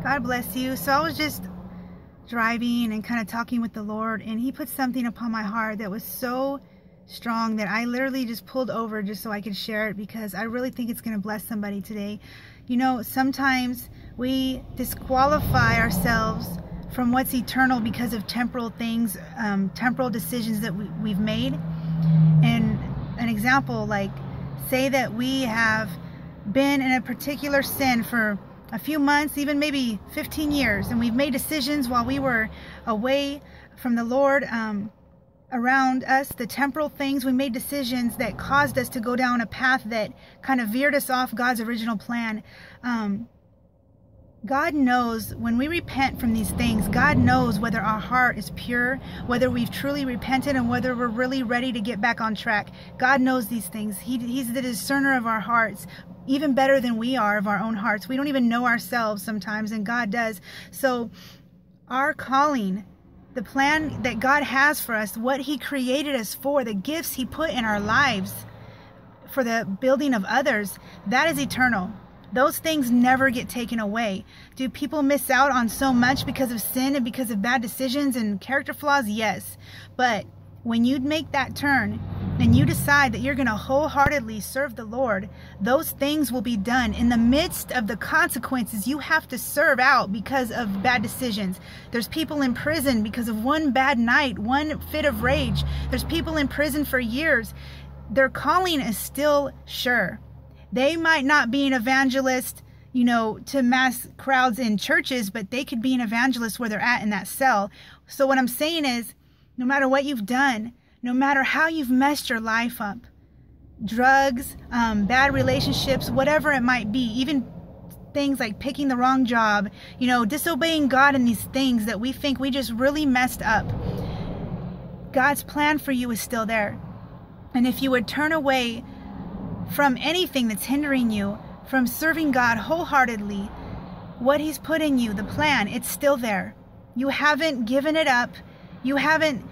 God bless you. So I was just driving and kind of talking with the Lord, and He put something upon my heart that was so strong that I literally just pulled over just so I could share it, because I really think it's going to bless somebody today. You know, sometimes we disqualify ourselves from what's eternal because of temporal things, temporal decisions that we've made. And an example, like say that we have been in a particular sin for a few months, even maybe 15 years, and we've made decisions while we were away from the Lord, around us, the temporal things. We made decisions that caused us to go down a path that kind of veered us off God's original plan. God knows when we repent from these things. God knows whether our heart is pure, whether we've truly repented, and whether we're really ready to get back on track. God knows these things. He's the discerner of our hearts, even better than we are of our own hearts. We don't even know ourselves sometimes, and God does. So our calling, the plan that God has for us, what He created us for, the gifts He put in our lives for the building of others, that is eternal. Those things never get taken away. Do people miss out on so much because of sin and because of bad decisions and character flaws? Yes. But when you make that turn and you decide that you're going to wholeheartedly serve the Lord, those things will be done in the midst of the consequences you have to serve out because of bad decisions. There's people in prison because of one bad night, one fit of rage. There's people in prison for years. Their calling is still sure. They might not be an evangelist, you know, to mass crowds in churches, but they could be an evangelist where they're at in that cell. So what I'm saying is, no matter what you've done, no matter how you've messed your life up, drugs, bad relationships, whatever it might be, even things like picking the wrong job, you know, disobeying God in these things that we think we just really messed up, God's plan for you is still there. And if you would turn away from anything that's hindering you from serving God wholeheartedly, what He's put in you, the plan, it's still there. You haven't given it up. You haven't,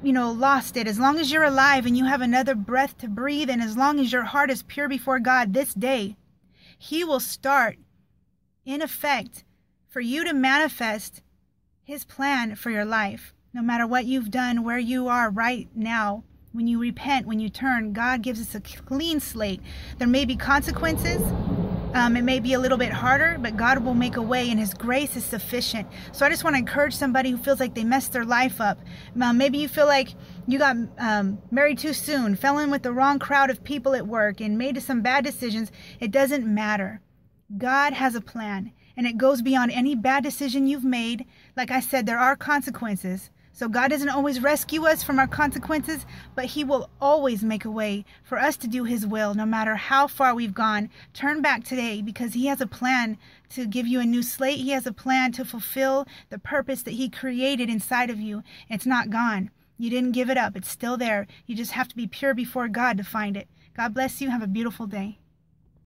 you know, lost it. As long as you're alive and you have another breath to breathe, and as long as your heart is pure before God this day, He will start, in effect, for you to manifest His plan for your life. No matter what you've done, where you are right now, when you repent, when you turn, God gives us a clean slate. There may be consequences. It may be a little bit harder, but God will make a way, and His grace is sufficient. So I just want to encourage somebody who feels like they messed their life up. Maybe you feel like you got married too soon, fell in with the wrong crowd of people at work, and made some bad decisions. It doesn't matter. God has a plan, and it goes beyond any bad decision you've made. Like I said, there are consequences. So God doesn't always rescue us from our consequences, but He will always make a way for us to do His will, no matter how far we've gone. Turn back today, because He has a plan to give you a new slate. He has a plan to fulfill the purpose that He created inside of you. It's not gone. You didn't give it up. It's still there. You just have to be pure before God to find it. God bless you. Have a beautiful day.